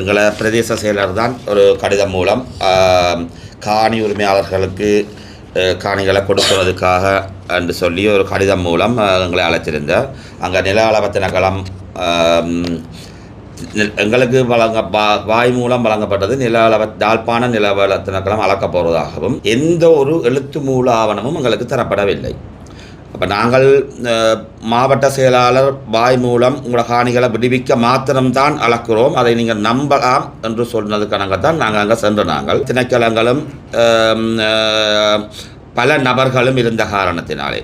எங்களை பிரதேச செயலர் தான் ஒரு கடிதம் மூலம் காணி உரிமையாளர்களுக்கு காணிகளை கொடுப்பதற்காக என்று சொல்லி ஒரு கடிதம் மூலம் எங்களை அழைத்திருந்தார். அங்கே நில அளவு திணைக்களம் எங்களுக்கு வாய் மூலம் வழங்கப்பட்டது யாழ்ப்பாண நில திணைக்களம் அளக்கப் போவதாகவும் எந்த ஒரு எழுத்து மூல ஆவணமும் எங்களுக்கு தரப்படவில்லை. அப்போ நாங்கள் மாவட்ட செயலாளர் வாய் மூலம் உங்களோட காணிகளை விடுவிக்க மாத்திரம்தான் அளக்கிறோம், அதை நீங்கள் நம்பலாம் என்று சொன்னதுக்காக தான் நாங்கள் அங்கே சென்று நாங்கள் திணைக்களங்களும் பல நபர்களும் இருந்த காரணத்தினாலே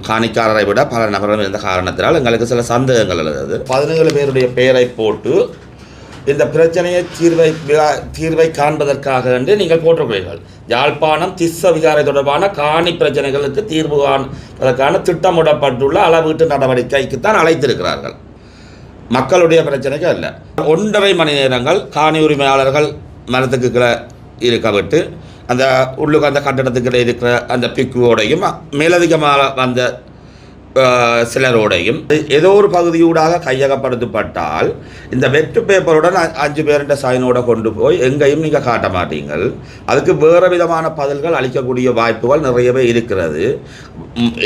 காணிக்காரரை விட பல நபர்களும் இருந்த காரணத்தினால் எங்களுக்கு சில சந்தேகங்கள் எழுது. 17 பேருடைய பெயரை போட்டு இந்த பிரச்சனையை தீர்வை காண்பதற்காக என்று நீங்கள் போட்டிருக்கிறீர்கள். யாழ்ப்பாணம் திஸ்ஸ விகாரை தொடர்பான காணி பிரச்சனைகளுக்கு தீர்வு காண்பதற்கான திட்டமிடப்பட்டுள்ள அளவீட்டு நடவடிக்கைக்குத்தான் அழைத்திருக்கிறார்கள். மக்களுடைய பிரச்சனைக்கு அல்ல. 1.5 மணி நேரங்கள் காணி உரிமையாளர்கள் மரத்துக்கு கீழே இருக்க விட்டு அந்த உள்ளுக்கு அந்த கட்டடத்துக்கிட்ட இருக்கிற அந்த பிக்குவோடையும் மேலதிகமாக வந்த சிலரோடையும் ஏதோ ஒரு பகுதியூடாக கையகப்படுத்தப்பட்டால் இந்த வெற்று பேப்பருடன் 5 பேருடைய சைனோட கொண்டு போய் எங்கேயும் நீங்கள் காட்ட மாட்டீங்கள். அதுக்கு வேறு விதமான பதில்கள் அளிக்கக்கூடிய வாய்ப்புகள் நிறையவே இருக்கிறது.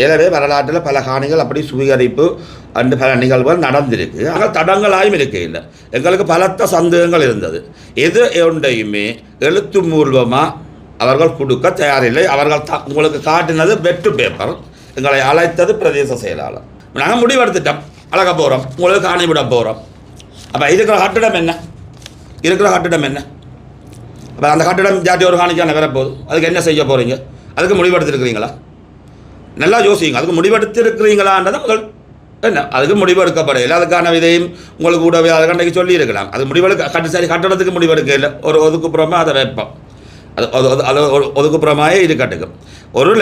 எனவே வரலாற்றில் பல காணிகள் அப்படி சுவீகரிப்பு அண்டு பல நிகழ்வுகள் நடந்திருக்கு. ஆனால் தடங்களாயும் இருக்க இல்லை. எங்களுக்கு பலத்த சந்தேகங்கள் இருந்தது. எது ஒன்றையுமே எழுத்து மூலமாக அவர்கள் கொடுக்க தயாரில்லை. அவர்கள் உங்களுக்கு காட்டினது வெற்று பேப்பர், எங்களை அழைத்தது பிரதேச செயலாளர். நாங்கள் முடிவெடுத்துட்டோம், அழக போகிறோம், உங்களுக்கு காணி விட போகிறோம். அப்போ இருக்கிற கட்டிடம் என்ன? அப்போ அந்த கட்டிடம் ஜாட்டி ஒரு காணிக்கான வரப்போகுது, அதுக்கு என்ன செய்ய போகிறீங்க? அதுக்கு முடிவெடுத்துருக்கிறீங்களா? நல்லா யோசிங்க. அதுக்கு முடிவெடுத்திருக்கிறீங்களான்றதை முதல் என்ன? அதுக்கு முடிவெடுக்கப்படையில்லை. அதுக்கான விதையும் உங்களுக்கு கூடவே அதை கண்டைக்கு சொல்லியிருக்கலாம். அது முடிவெடுக்க சரி கட்டடத்துக்கு முடிவெடுக்க இல்லை, ஒரு ஒதுக்குப்புறமாக அதை வைப்போம். அது ஒதுக்குப்புறமாயே இருக்கட்டுக்கும். ஒரு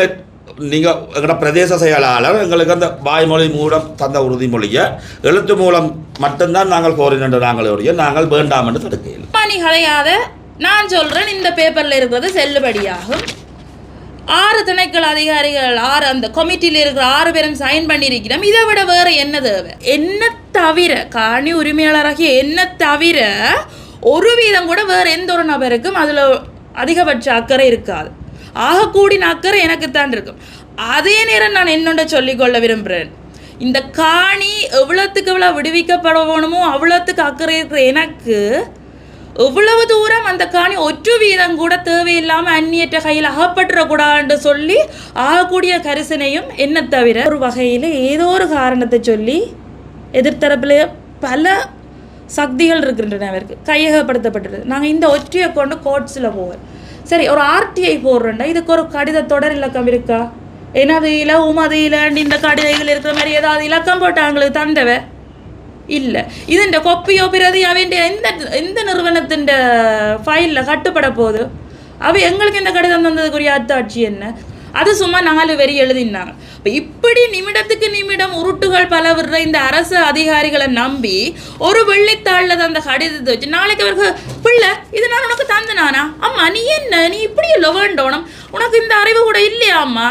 நீங்கள் எங்களோட பிரதேச செயலாளர் எங்களுக்கு அந்த வாய்மொழி மூலம் தந்த உறுதிமொழியை எழுத்து மூலம் மட்டும்தான் நாங்கள் கோரினென்று நாங்கள் வேண்டாம் என்று தடுக்கையில் கதையாத நான் சொல்கிறேன். இந்த பேப்பரில் இருக்கிறது செல்லுபடியாகும். 6 திணைக்கள அதிகாரிகள் அந்த கமிட்டியில் இருக்கிற 6 பேரும் சைன் பண்ணியிருக்கிறோம். இதை விட வேறு என்ன தேவை? என்ன தவிர காணி உரிமையாளராகிய என்ன தவிர ஒரு வீதம் கூட வேறு எந்த ஒரு நபருக்கும் அதில் அதிகபட்ச அக்கறை இருக்காது. ஆகக்கூடின அக்கறை எனக்குத்தான் இருக்கும். அதே நேரம் நான் என்னோட சொல்லிக்கொள்ள விரும்புகிறேன், இந்த காணி எவ்வளோத்துக்கு எவ்வளோ விடுவிக்கப்பட வேணுமோ அவ்வளோத்துக்கு அக்கறை இருக்கிற எனக்கு எவ்வளவு தூரம் அந்த காணி ஒற்று வீதம் கூட தேவையில்லாமல் அந்நியற்ற கையில் அகப்பட்டுறக்கூடாதுன்னு சொல்லி ஆகக்கூடிய கரிசனையும் என்ன தவிர ஒரு வகையில் ஏதோ ஒரு காரணத்தை சொல்லி எதிர்த்தரப்பில் பல சக்திகள் இருக்கின்றன. அவருக்கு கையகப்படுத்தப்பட்டது. நாங்கள் இந்த ஒற்றையை கொண்டு கோர்ட்ஸில் போவோம். சரி, ஒரு ஆர்டிஐ போடுறோண்டா, இதுக்கு ஒரு கடித தொடர் இலக்கம் இருக்கா? எனது இல உமது இலண்டு இந்த கடிதைகள் இருக்கிற மாதிரி ஏதாவது இலக்கம் போட்டாங்களுக்கு தந்தவ இல்லை. இதுண்ட கொப்பியோ பிரதி அவன் எந்த நிறுவனத்தின் ஃபைலில் கட்டுப்பட போகுது? அவ எங்களுக்கு இந்த கடிதம் தந்ததுக்குரிய அத்தாட்சி என்ன? அது சும்மா 4 வரி எழுதினாங்க. இப்போ இப்படி நிமிடத்துக்கு நிமிடம் உருட்டுகள் பல விடுற இந்த அரசு அதிகாரிகளை நம்பி ஒரு வெள்ளித்தாளில் அந்த கடிதத்தை வச்சு நாளைக்கு அவருக்கு பிள்ளை இது நான் உனக்கு தந்தனானா? அம்மா நீ என்ன நீ இப்படி இல்லை வேண்டோணும், உனக்கு இந்த அறிவு கூட இல்லையா அம்மா?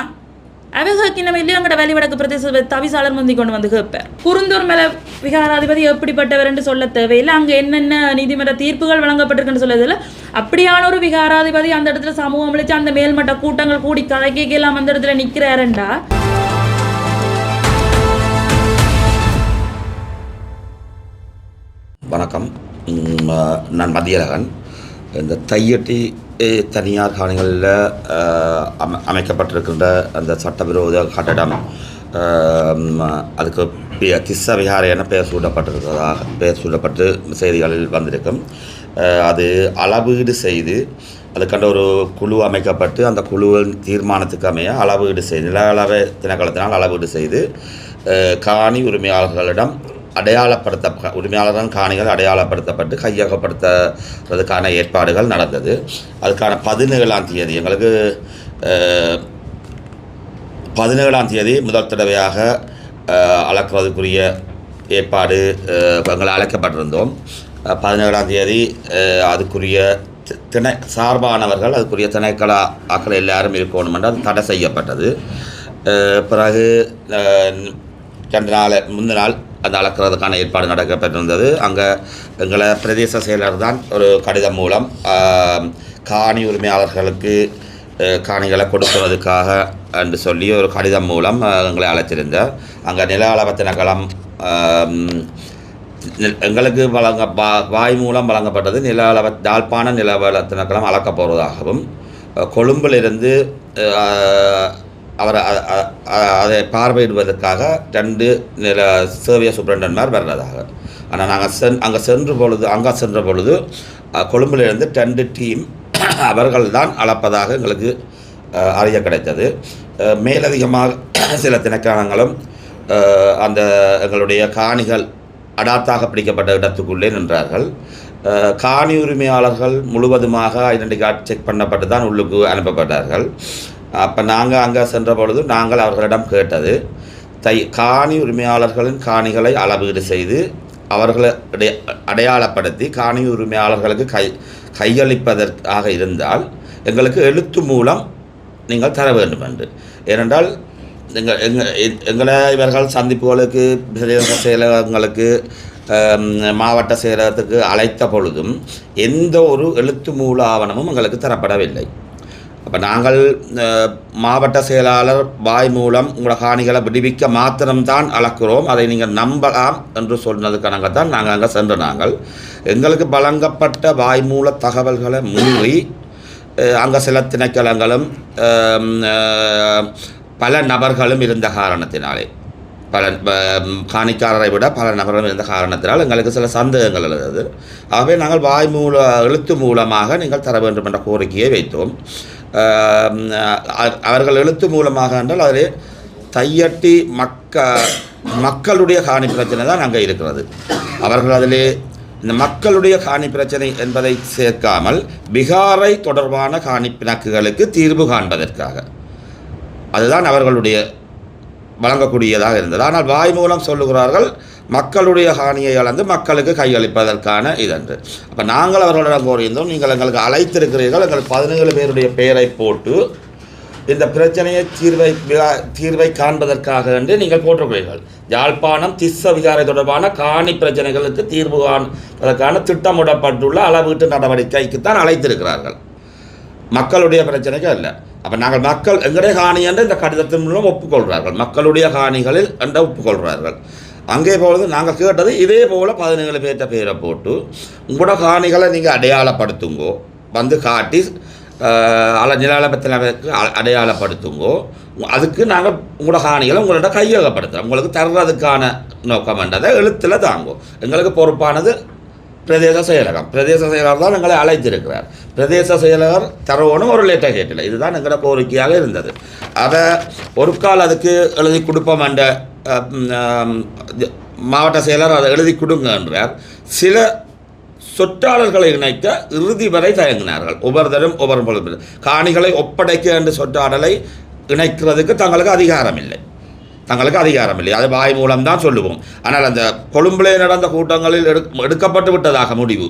அவங்களுக்கு நம்ம இல்லையா அங்கட வெளிவடக்கு பிரதேச தவிசாளர் முந்தி கொண்டு வந்து கேட்பேன். குருந்தூர் மேலே விகாராதிபதி எப்படிப்பட்டவர் என்று சொல்ல தேவையில்லை, அங்கே என்னென்ன நீதிமன்ற தீர்ப்புகள் வழங்கப்பட்டிருக்குன்னு சொல்லதில்லை. அப்படியான ஒரு விகாராதிபதி அந்த இடத்துல சமூகம் அளித்து அந்த மேல்மட்ட கூட்டங்கள் கூடி கதைக்கலாம் அந்த இடத்துல நிற்கிறாருண்டா. வணக்கம், நான் மதியழகன். இந்த தையட்டி தனியார் காணிகளில் அமைக்கப்பட்டிருக்கின்ற அந்த சட்டவிரோத கட்டடம் அதுக்கு திஸ்ஸ விகாரை என பெயர் சூட்டப்பட்டு செய்திகளில் வந்திருக்கும். அது அளவீடு செய்து அதுக்கண்ட ஒரு குழு அமைக்கப்பட்டு அந்த குழுவின் தீர்மானத்துக்கு அமைய அளவீடு செய்து நில அளவை திணைக்களத்தினால் அளவீடு செய்து காணி உரிமையாளர்களிடம் உரிமையாளர்கள் காணிகள் அடையாளப்படுத்தப்பட்டு கையகப்படுத்துறதுக்கான ஏற்பாடுகள் நடந்தது. அதுக்கான 17ஆம் தேதி எங்களுக்கு 17ஆம் தேதி முதல் தடவையாக அளக்கிறதுக்குரிய ஏற்பாடு எங்களை அழைக்கப்பட்டிருந்தோம். 17ஆம் தேதி அதுக்குரிய சார்பானவர்கள் அதுக்குரிய திணைக்கள ஆக்கள் எல்லாரும் இருக்கணும் என்று அது தடை செய்யப்பட்டது. பிறகு 2 நாள் முந்தின நாள் அந்த அளக்கிறதுக்கான ஏற்பாடு நடக்கப்பட்டிருந்தது. அங்கே எங்களை பிரதேச செயலர் தான் ஒரு கடிதம் மூலம் காணி உரிமையாளர்களுக்கு காணிகளை கொடுக்கிறதுக்காக என்று சொல்லி ஒரு கடிதம் மூலம் எங்களை அழைத்திருந்தார். அங்கே நில அளவு திணைக்களம் எங்களுக்கு வாய் மூலம் வழங்கப்பட்டது. யாழ்ப்பாண நில அளவு திணைக்களம் அளக்கப் போவதாகவும் கொழும்பிலிருந்து அவர் அதை பார்வையிடுவதற்காக 2 நில சேவிய சூப்பரண்டன்மார் வர்றதாக. ஆனால் நாங்கள் அங்கே சென்ற பொழுது கொழும்பிலிருந்து 2 டீம் அவர்கள் தான் அளப்பதாக எங்களுக்கு அறிய கிடைத்தது. மேலதிகமாக சில திணைக்களங்களும் அந்த எங்களுடைய காணிகள் அடாத்தாக பிடிக்கப்பட்ட இடத்துக்குள்ளே நின்றார்கள். காணி உரிமையாளர்கள் முழுவதுமாக ஐடென்டி கார்டு செக் பண்ணப்பட்டு தான் உள்ளுக்கு அனுப்பப்பட்டார்கள். அப்போ நாங்கள் அங்கே சென்ற பொழுது நாங்கள் அவர்களிடம் கேட்டது, காணி உரிமையாளர்களின் காணிகளை அளவீடு செய்து அவர்களை அடையாளப்படுத்தி காணி உரிமையாளர்களுக்கு கையளிப்பதற்காக இருந்தால் எங்களுக்கு எழுத்து மூலம் நீங்கள் தர வேண்டும் என்று. ஏனென்றால் எங்களை இவர்கள் சந்திப்புகளுக்கு பிரதேச செயலகங்களுக்கு மாவட்ட செயலகத்துக்கு அழைத்த பொழுதும் எந்த ஒரு எழுத்து மூல ஆவணமும் எங்களுக்கு தரப்படவில்லை. அப்போ நாங்கள் மாவட்ட செயலாளர் வாய் மூலம் உங்களோட காணிகளை விடுவிக்க மாத்திரம்தான் அளக்கிறோம், அதை நீங்கள் நம்பலாம் என்று சொன்னதுக்கானதான் நாங்கள் அங்கே சென்று எங்களுக்கு வழங்கப்பட்ட வாய்மூல தகவல்களை மீறி அங்கே சில திணைக்களங்களும் பல நபர்களும் இருந்த காரணத்தினாலே, பல காணிக்காரரை விட பல நபர்களும் இருந்த காரணத்தினால் எங்களுக்கு சில சந்தேகங்கள் எழுது. ஆகவே நாங்கள் எழுத்து மூலமாக நீங்கள் தர வேண்டும் என்ற கோரிக்கையை வைத்தோம். அவர்கள் எழுத்து மூலமாக என்றால் அதில் தையட்டி மக்களுடைய காணி பிரச்சனை தான் அங்கே இருக்கிறது. அவர்கள் அதில் இந்த மக்களுடைய காணி பிரச்சனை என்பதை சேர்க்காமல் பிகாரை தொடர்பான காணி பிணக்குகளுக்கு தீர்வு காண்பதற்காக அதுதான் அவர்களுடைய வழங்கக்கூடியதாக இருந்தது. ஆனால் வாய் மூலம் சொல்லுகிறார்கள் மக்களுடைய காணியை அளந்து மக்களுக்கு கையளிப்பதற்கான இதன்று. அப்போ நாங்கள் அவர்களிடம் கோரியிருந்தோம், நீங்கள் எங்களுக்கு அழைத்திருக்கிறீர்கள், எங்கள் 17 பேருடைய பெயரை போட்டு இந்த பிரச்சனையை தீர்வை காண்பதற்காக என்று நீங்கள் போட்டிருக்கிறீர்கள். யாழ்ப்பாணம் திஸ்ஸ விகாரை தொடர்பான காணி பிரச்சனைகளுக்கு தீர்வு காண்பதற்கான திட்டமிடப்பட்டுள்ள அளவீட்டு நடவடிக்கைக்குத்தான் அழைத்திருக்கிறார்கள், மக்களுடைய பிரச்சனைக்கு அல்ல. அப்போ நாங்கள் எங்களுடைய காணி என்று இந்த கடிதத்தின் மூலம் ஒப்புக்கொள்கிறார்கள், மக்களுடைய காணிகளில் என்ற ஒப்புக்கொள்கிறார்கள். அங்கே பொழுது நாங்கள் கேட்டது இதே போல் 17 பேர்த்த பேரை போட்டு உங்களோட காணிகளை நீங்கள் அடையாளப்படுத்துங்கோ, வந்து காட்டி நில அளவு அடையாளப்படுத்துங்கோ, அதுக்கு நாங்கள் உங்களோட காணிகளை உங்களோட கையகப்படுத்துகிறோம், உங்களுக்கு தர்றதுக்கான நோக்கம் என்றதை எழுத்தில் தாங்கோ. எங்களுக்கு பொறுப்பானது பிரதேச செயலகம். பிரதேச செயலர் தான் எங்களை அழைத்திருக்கிறார். பிரதேச செயலகர் தரவோனும் ஒரு லேட்டர் கேட்டில்லை. இதுதான் எங்களோட கோரிக்கையாக இருந்தது. அதை ஒரு கால் அதுக்கு எழுதி கொடுப்போம் என்ற மாவட்ட செயலர் அதை எழுதி கொடுங்க என்றார். சில சொற்றாளர்களை இணைக்க இறுதி வரை தயங்கினார்கள். ஒவ்வொரு காணிகளை ஒப்படைக்க என்ற சொற்றாடலை இணைக்கிறதுக்கு தங்களுக்கு அதிகாரம் இல்லை. அது வாய் மூலம்தான் சொல்லுவோம். ஆனால் அந்த கொழும்பிலே நடந்த கூட்டங்களில் எடுக்கப்பட்டு விட்டதாக முடிவு.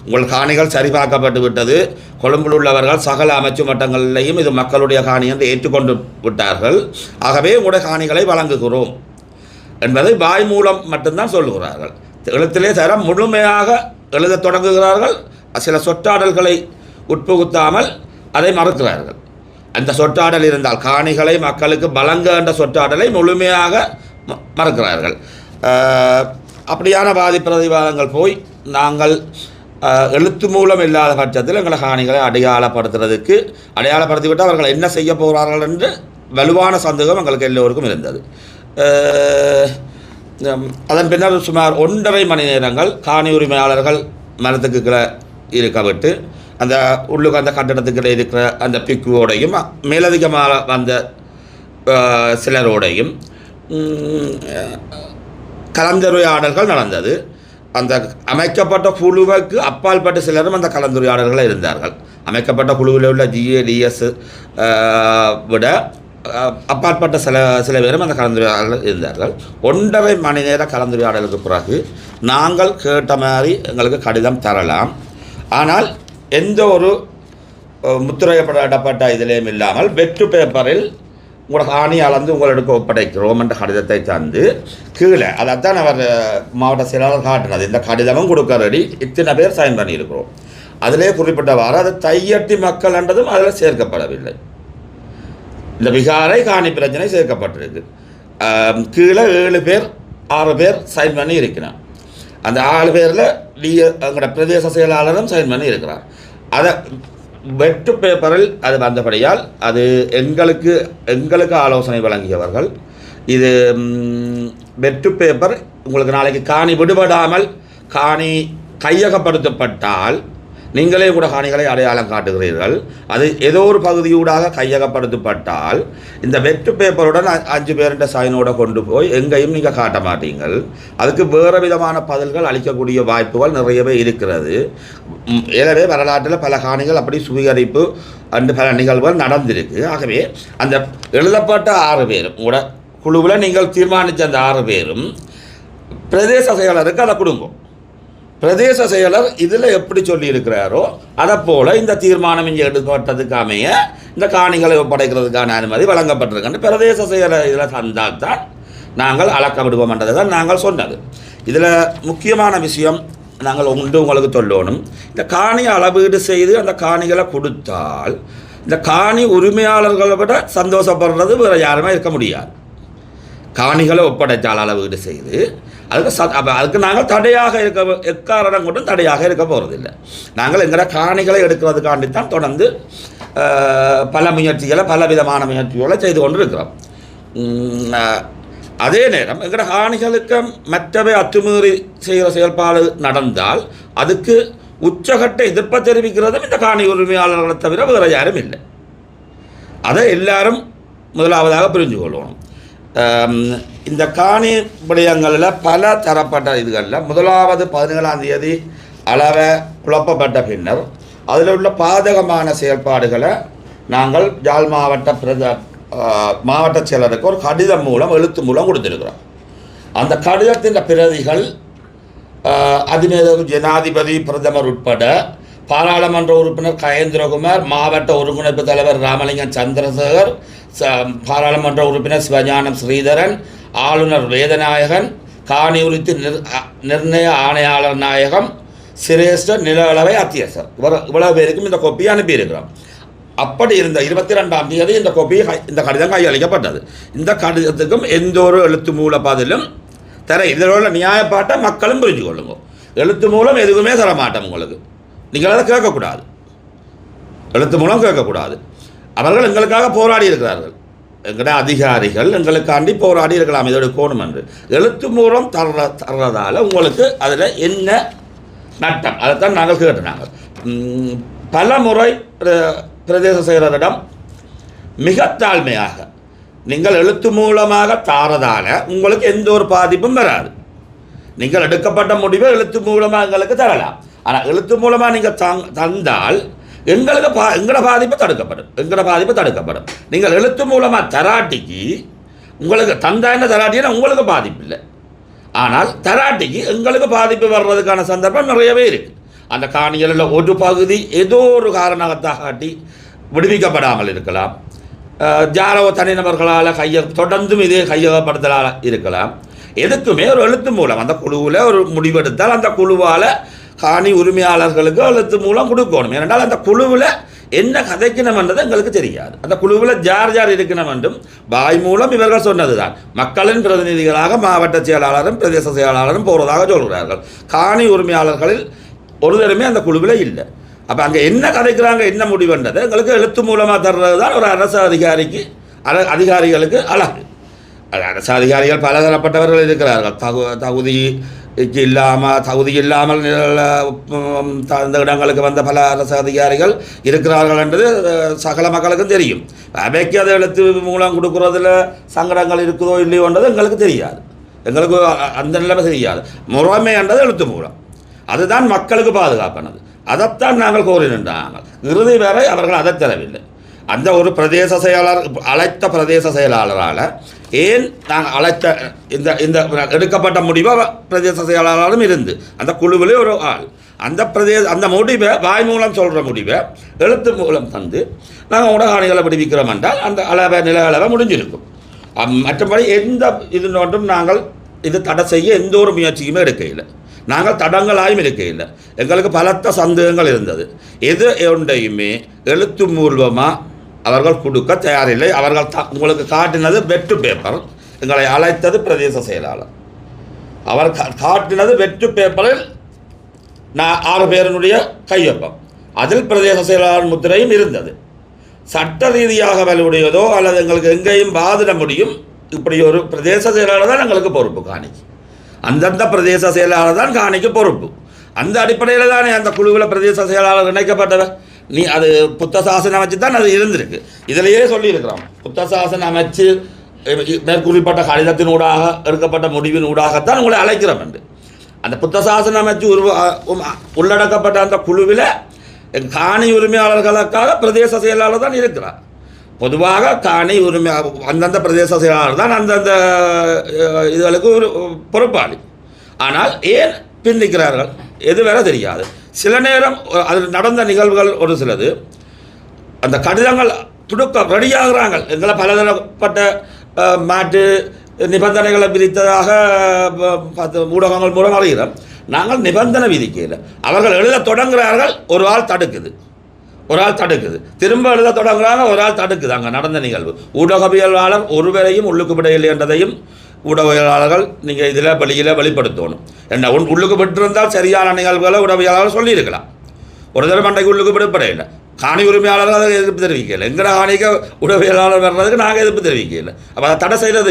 உங்கள் காணிகள் சரிபார்க்கப்பட்டு விட்டது, கொழும்பில் உள்ளவர்கள் சகல அமைச்சு மட்டங்களிலேயும் இது மக்களுடைய காணி என்று ஏற்றுக்கொண்டு விட்டார்கள், ஆகவே உங்களுடைய காணிகளை வழங்குகிறோம் என்பதை வாய் மூலம் மட்டும்தான் சொல்லுகிறார்கள். எழுத்திலே தர முழுமையாக எழுத தொடங்குகிறார்கள். சில சொற்றாடல்களை உட்புகுத்தாமல் அதை மறுக்கிறார்கள். அந்த சொற்றாடல் இருந்தால் காணிகளை மக்களுக்கு வழங்க என்ற சொற்றாடலை முழுமையாக மறுக்கிறார்கள். அப்படியான வாதி பிரதிவாதங்கள் போய் நாங்கள் எழுத்து மூலம் இல்லாத பட்சத்தில் எங்களை காணிகளை அடையாளப்படுத்திவிட்டு அவர்கள் என்ன செய்ய போகிறார்கள் என்று வலுவான சந்தேகம் எங்களுக்கு எல்லோருக்கும் இருந்தது. அதன் பின்னர் சுமார் 1.5 மணி நேரங்கள் காணி உரிமையாளர்கள் மரத்துக்கு கீழே இருக்க விட்டு அந்த உள்ளுக்கு அந்த கட்டடத்துக்கிட்ட இருக்கிற அந்த பிக்குவோடையும் மேலதிகமாக வந்த சிலரோடையும் கலந்துரையாடல்கள் நடந்தது. அந்த அமைக்கப்பட்ட குழுவுக்கு அப்பாற்பட்ட சிலரும் அந்த கலந்துரையாடல்கள் இருந்தார்கள். அமைக்கப்பட்ட குழுவில் உள்ள GADS விட அப்பாற்பட்ட சில பேரும் அந்த கலந்துரையாடல் இருந்தார்கள். 1.5 மணி நேர கலந்துரையாடலுக்கு பிறகு நாங்கள் கேட்ட மாதிரி எங்களுக்கு கடிதம் தரலாம், ஆனால் எந்த ஒரு முத்திரையிடப்பட்ட இதிலேயும் இல்லாமல் வெற்று பேப்பரில் உங்களோட காணி அளந்து உங்களுக்கு ஒப்படைக்கிறோம் என்ற கடிதத்தை தந்து கீழே அதைத்தான் அவர் மாவட்ட செயலாளர் காட்டினது. இந்த கடிதமும் கொடுக்கறடி இத்தனை பேர் சைன் பண்ணியிருக்கிறோம். அதிலே குறிப்பிட்டவாறு அது தையட்டி மக்கள் என்றதும் அதில் சேர்க்கப்படவில்லை. இந்த விகாரை காணி பிரச்சனை சேர்க்கப்பட்டிருக்கு. கீழே 7 பேர் 6 பேர் சைன் பண்ணி இருக்கிறார். அந்த 6 பேரில் எங்களோட பிரதேச செயலாளரும் சைன் பண்ணி இருக்கிறார். அதை வெற்று பேப்பரில் அது வந்தபடியால் அது எங்களுக்கு ஆலோசனை வழங்கியவர்கள். இது வெற்று பேப்பர் உங்களுக்கு நாளைக்கு காணி விடுபடாமல் காணி கையகப்படுத்தப்பட்டால் நீங்களே கூட காணிகளை அடையாளம் காட்டுகிறீர்கள். அது ஏதோ ஒரு பகுதியூடாக கையகப்படுத்தப்பட்டால் இந்த வெற்று பேப்பருடன் 5 பேருண்ட சைனோட கொண்டு போய் எங்கேயும் நீங்கள் காட்ட மாட்டீங்கள். அதுக்கு வேறு விதமான பதில்கள் அளிக்கக்கூடிய வாய்ப்புகள் நிறையவே இருக்கிறது. எனவே வரலாற்றில் பல காணிகள் அப்படி சுவீகரிப்பு அண்டு பல நிகழ்வுகள் நடந்திருக்கு. ஆகவே அந்த எழுதப்பட்ட 6 பேரும் கூட குழுவில் நீங்கள் தீர்மானித்த அந்த 6 பேரும் பிரதேச செயலருக்கு அதை கொடுங்க. பிரதேச செயலர் இதில் எப்படி சொல்லியிருக்கிறாரோ அதை போல் இந்த தீர்மானம் இங்கே எடுக்கப்பட்டதுக்கு அமைய இந்த காணிகளை ஒப்படைக்கிறதுக்கான அனுமதி வழங்கப்பட்டிருக்கின்ற பிரதேச செயலர் இதில் தந்தால் தான் நாங்கள் அளக்க விடுவோம் என்றதை தான் நாங்கள் சொன்னது. இதில் முக்கியமான விஷயம் நாங்கள் உங்களுக்கு சொல்லணும். இந்த காணி அளவீடு செய்து அந்த காணிகளை கொடுத்தால் இந்த காணி உரிமையாளர்களை விட சந்தோஷப்படுறது வேறு யாருமே இருக்க முடியாது. காணிகளை ஒப்படைத்தால் அளவீடு செய்து அதுக்கு நாங்கள் தடையாக எக்காரணம் கொண்டும் தடையாக இருக்க போகிறதில்லை. நாங்கள் எங்களோட காணிகளை எடுக்கிறதுக்காண்டித்தான் தொடர்ந்து பல முயற்சிகளை பல விதமான முயற்சிகளை செய்து கொண்டு இருக்கிறோம். அதே நேரம் எங்களோட காணிகளுக்கு மற்றவை அத்துமீறி செய்கிற செயல்பாடு நடந்தால் அதுக்கு உச்சகட்ட எதிர்ப்பை தெரிவிக்கிறதும் இந்த காணி உரிமையாளர்களை தவிர வேறு யாரும் இல்லை. அதை எல்லாரும் முதலாவதாக புரிஞ்சு கொள்ளணும். இந்த காணி விடயங்களில் பல தரப்பட்ட இதுகளில் முதலாவது 17ஆம் தேதி அளவை குழப்பப்பட்ட பின்னர் அதில் உள்ள பாதகமான செயல்பாடுகளை நாங்கள் யாழ் மாவட்ட செயலருக்கு ஒரு கடிதம் மூலம் எழுத்து மூலம் கொடுத்துருக்கிறோம். அந்த கடிதத்தின் பிரதிகள் அதிநேதர் ஜனாதிபதி பிரதமர் உட்பட பாராளுமன்ற உறுப்பினர் கயேந்திரகுமார், மாவட்ட ஒருங்கிணைப்பு தலைவர் ராமலிங்கம் சந்திரசேகர், பாராளுமன்ற உறுப்பினர் சிவஞானம் ஸ்ரீதரன், ஆளுநர் வேதநாயகன், காணி உரித்து நிர்ணய ஆணையாளர் நாயகம், சிரேஷ்ட நில அளவை அத்தியசர் இவ்வளவு பேருக்கும் இந்த கோப்பியை அனுப்பியிருக்கிறோம். அப்படி இருந்த 22ஆம் தேதி இந்த கடிதம் கையளிக்கப்பட்டது. இந்த கடிதத்துக்கும் எந்த ஒரு எழுத்து மூல பதிலும் இதில் உள்ள நியாயப்பாட்டை மக்களும் புரிஞ்சு கொள்ளுங்க. எழுத்து மூலம் எதுவுமே தர மாட்டோம் உங்களுக்கு. நீங்கள் அதை கேட்கக்கூடாது, எழுத்து மூலம் கேட்கக்கூடாது. அவர்கள் எங்களுக்காக போராடி இருக்கிறார்கள். எங்களுடைய அதிகாரிகள் எங்களுக்காண்டி போராடி இருக்கலாம் இதோட கோணம் என்று. எழுத்து மூலம் தர்றதால உங்களுக்கு அதில் என்ன நட்டம் அதைத்தான் நாங்கள் கேட்டுனாங்க. பல முறை பிரதேச செயலரிடம் மிக தாழ்மையாக நீங்கள் எழுத்து மூலமாக தாரதால உங்களுக்கு எந்த ஒரு பாதிப்பும் வராது. நீங்கள் எடுக்கப்பட்ட முடிவை எழுத்து மூலமாக எங்களுக்கு தரலாம். ஆனால் எழுத்து மூலமாக நீங்கள் தந்தால் எங்களோட பாதிப்பு தடுக்கப்படும். நீங்கள் எழுத்து மூலமாக தராட்டிக்கு உங்களுக்கு தந்தான தராட்டினா உங்களுக்கு பாதிப்பு இல்லை. ஆனால் தராட்டிக்கு எங்களுக்கு பாதிப்பு வர்றதுக்கான சந்தர்ப்பம் நிறையவே இருக்குது. அந்த காணிகளில் ஒரு பகுதி ஏதோ ஒரு காரணத்தை காட்டி விடுவிக்கப்படாமல் இருக்கலாம். ஜாரோ தனிநபர்களால் தொடர்ந்தும் இதே கையகப்படுத்தலால் இருக்கலாம். எதுக்குமே ஒரு எழுத்து மூலம் அந்த குழுவில் ஒரு முடிவெடுத்தால் அந்த குழுவால் காணி உரிமையாளர்களுக்கு எழுத்து மூலம் கொடுக்கணும். ஏனென்றால் அந்த குழுவில் என்ன கதைக்கணும் என்றது எங்களுக்கு தெரியாது. அந்த குழுவில் யார் இருக்கணும் என்றும் வாய் மூலம் இவர்கள் சொன்னது தான். மக்களின் பிரதிநிதிகளாக மாவட்ட செயலாளரும் பிரதேச செயலாளரும் போகிறதாக சொல்கிறார்கள். காணி உரிமையாளர்களில் ஒருத்தருமே அந்த குழுவில் இல்லை. அப்போ அங்கே என்ன கதைக்கிறாங்க என்ன முடிவுன்றது எங்களுக்கு எழுத்து மூலமாக தர்றது தான் ஒரு அரசு அதிகாரிகளுக்கு அழகு. அரசு அதிகாரிகள் பலதரப்பட்டவர்கள் இருக்கிறார்கள். தகுதி இல்லாமல் அந்த இடங்களுக்கு வந்த பல அரசு அதிகாரிகள் இருக்கிறார்கள் என்றது சகல மக்களுக்கும் தெரியும். அவைக்கு அதை எழுத்து மூலம் கொடுக்குறதுல சங்கடங்கள் இருக்குதோ இல்லையோன்றது எங்களுக்கு தெரியாது. எங்களுக்கு அந்த நிலைமை தெரியாது. முறைமை என்றது எழுத்து மூலம் அதுதான் மக்களுக்கு பாதுகாப்பானது. அதைத்தான் நாங்கள் கோரினாங்கள். இறுதி வரை அவர்கள் அதை தரவில்லை. அந்த ஒரு பிரதேச செயலாளர் அழைத்த பிரதேச செயலாளரால் ஏன் நாங்கள் அழைத்த இந்த எடுக்கப்பட்ட முடிவை பிரதேச செயலாளரும் இருந்து அந்த குழுவிலே ஒரு ஆள் அந்த முடிவை வாய் மூலம் சொல்கிற முடிவை எழுத்து மூலம் தந்து நாங்கள் உங்களோட காணிகளை விடுவிக்கிறோம் என்றால் அந்த அளவை நில அளவை முடிஞ்சிருக்கும். மற்றபடி எந்த இது ஒன்றும் நாங்கள் இது தடை செய்ய எந்த ஒரு முயற்சியுமே எடுக்கையில், நாங்கள் தடங்களாயும் இருக்கையில். எங்களுக்கு பலத்த சந்தேகங்கள் இருந்தது. எது ஒன்றையுமே எழுத்து மூலமாக அவர்கள் கொடுக்க தயாரில்லை. அவர்கள் உங்களுக்கு காட்டினது வெற்று பேப்பர், எங்களை அழைத்தது பிரதேச செயலாளர். அவர் காட்டினது வெற்று பேப்பரில் 6 பேருடைய கையொப்பம், அதில் பிரதேச செயலாளர் முத்திரையும் இருந்தது. சட்ட ரீதியாக வலுடையதோ அல்லது எங்களுக்கு எங்கேயும் வாதிட முடியும், இப்படி ஒரு பிரதேச செயலாளர் தான் எங்களுக்கு பொறுப்பு. காணிக்கு அந்தந்த பிரதேச செயலாளர் தான் காணிக்கு பொறுப்பு. அந்த அடிப்படையில் தானே அந்த குழுவில் பிரதேச செயலாளர் இணைக்கப்பட்டவர். நீ அது புத்த சாசனம் அமைச்சு தான் அது இருந்திருக்கு. இதிலேயே சொல்லியிருக்கிறோம், புத்த சாசனம் அமைச்சு மேற்குறிப்பிட்ட கடிதத்தினூடாக எடுக்கப்பட்ட முடிவின் ஊடாகத்தான் உங்களை அழைக்கிறோம் என்று. அந்த புத்த சாசனம் அமைச்சு உள்ளடக்கப்பட்ட அந்த குழுவில் காணி உரிமையாளர்களுக்காக பிரதேச செயலாளர் தான் இருக்கிறார். பொதுவாக காணி உரிமை அந்தந்த பிரதேச செயலாளர் தான் அந்தந்த இதுகளுக்கு ஒரு பொறுப்பாளி. ஆனால் ஏன் பின்னிக்கிறார்கள் எது வேற தெரியாது. சில நேரம் அதில் நடந்த நிகழ்வுகள் ஒரு சிலது, அந்த கடிதங்கள் துடுக்க ரெடியாகிறாங்க. எங்களை பலதரப்பட்ட மாற்று நிபந்தனைகளை விதித்ததாக ஊடகங்கள் மூலம் அறிகிறோம். நாங்கள் நிபந்தனை விதிக்கல. அவர்கள் எழுத தொடங்குகிறார்கள், ஒரு ஆள் தடுக்குது, திரும்ப எழுத தொடங்குறாங்க, ஒரு ஆள் தடுக்குது. அங்கே நடந்த நிகழ்வு. ஊடகவியலாளர் ஒருவரையும் உள்ளுக்கு விடையில்லை என்றதையும் ஊடகவியலாளர்கள் நீங்கள் இதில் வெளிப்படுத்தணும். என்ன உள்ளுக்கு விட்டிருந்தால் சரியான நிகழ்வுகளை ஊடகவியலாளர் சொல்லியிருக்கலாம். ஒரு தடவை மண்டைக்கு உள்ளுக்கு விடப்படையில்லை. காணி உரிமையாளர்கள் அதை எதிர்ப்பு தெரிவிக்கல. எங்கட காணிக்கு உடவியலாளர் வர்றதுக்கு நாங்கள் எதிர்ப்பு தெரிவிக்கல. அப்போ அதை தடை செய்தது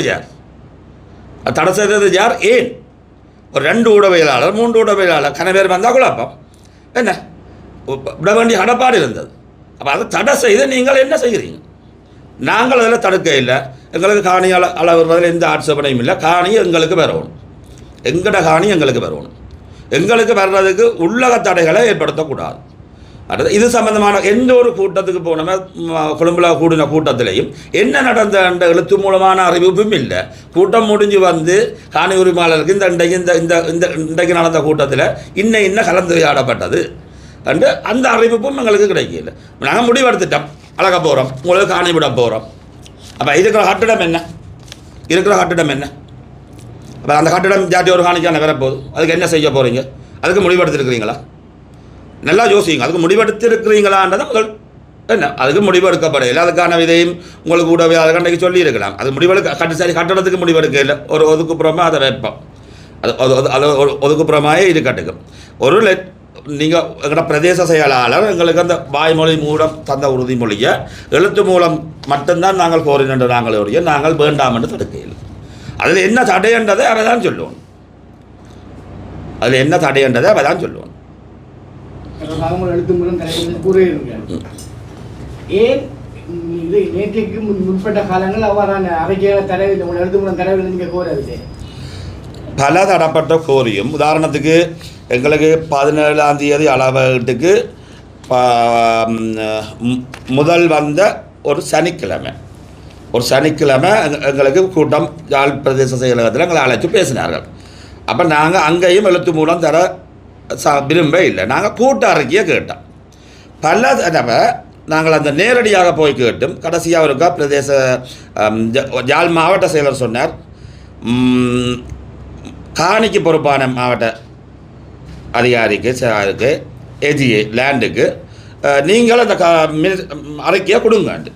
யார்? ஏன் ஒரு 2 உடவியலாளர் 3 உடவியலாளர் கனவேர் வந்தால் குழப்பம் என்ன விட வேண்டிய கடப்பாடு இருந்தது. அப்போ அதை தடை செய்து நீங்கள் என்ன செய்கிறீங்க? நாங்கள் அதில் தடுக்க இல்லை. எங்களுக்கு காணி அளவுறதில் எந்த ஆட்சேபனையும் இல்லை. காணி எங்களுக்கு வரணும், எங்கட காணி எங்களுக்கு வரணும். எங்களுக்கு வர்றதுக்கு உள்ளக தடைகளை ஏற்படுத்தக்கூடாது. அடுத்து இது சம்பந்தமான எந்த ஒரு கூட்டத்துக்கு போனோமே, கொழும்புல கூடின கூட்டத்திலையும் என்ன நடந்த என்ற எழுத்து மூலமான அறிவிப்பும் இல்லை. கூட்டம் முடிஞ்சு வந்து காணி உரிமையாளருக்கு இன்றைக்கு நடந்த கூட்டத்தில் இன்ன கலந்துரையாடப்பட்டது என்று அந்த அறிவிப்பும் எங்களுக்கு கிடைக்கல. நாங்கள் முடிவெடுத்துட்டோம், அழக போகிறோம், உங்களுக்கு காணி விட போகிறோம். அப்போ இருக்கிற கட்டிடம் என்ன? அப்போ அந்த கட்டிடம் ஜாட்டி ஒரு காணிக்கான வரப்போகுது. அதுக்கு என்ன செய்ய போகிறீங்க? அதுக்கு முடிவெடுத்துருக்கிறீங்களா? நல்லா யோசிங்க. அதுக்கு முடிவெடுத்திருக்கிறீங்களான்றதை முதல் என்ன, அதுக்கு முடிவெடுக்கப்படையில்லை. அதுக்கான விதையும் உங்களுக்கு கூட அதை கண்டைக்கு சொல்லியிருக்கலாம். அது முடிவெடுக்க சரி கட்டடத்துக்கு முடிவெடுக்க இல்லை, ஒரு ஒதுக்குப்புறமாக அதை வைப்போம். அது ஒதுக்குப்புறமாயே இருக்கட்டுக்கும். ஒரு நீங்கள் எங்களோட பிரதேச செயலாளர் எங்களுக்கு அந்த வாய்மொழி மூலம் தந்த உறுதிமொழியை எழுத்து மூலம் மட்டும்தான் நாங்கள் கோரினென்று நாங்கள் வேண்டாம் என்று தடுக்கையில். அதில் என்ன தடைன்றதை அவ தான் சொல்லுவோம். எழுத்து மூலம் கூறியிருக்கேன். ஏன் இது நேற்றைக்கு முற்பட்ட காலங்கள் அவ்வாறான அறிக்கைகளை தரவில்லை, உங்கள் எழுத்து மூலம் தரவில்லை நீங்கள் கோரவில்லை? பல தடப்பட்ட கோரியும். உதாரணத்துக்கு எங்களுக்கு 17ஆம் தேதி அளவீட்டுக்கு முதல் வந்த ஒரு சனிக்கிழமை எங்களுக்கு கூட்டம் யாழ் பிரதேச செயலகத்தில் எங்களை அழைச்சி பேசினார்கள். அப்போ நாங்கள் அங்கேயும் எழுத்து மூலம் தர விரும்ப இல்லை. நாங்கள் கூட்ட அறிக்கையை கேட்டோம். பல தடவை நாங்கள் அந்த நேரடியாக போய் கேட்டும் கடைசியாக இருக்கா பிரதேச யாழ் மாவட்ட செயலர் சொன்னார், காணிக்கு பொறுப்பான மாவட்ட அதிகாரிக்கு ஏஜிஏ லேண்டுக்கு நீங்கள் அந்த அறிக்கையை கொடுங்கண்டு.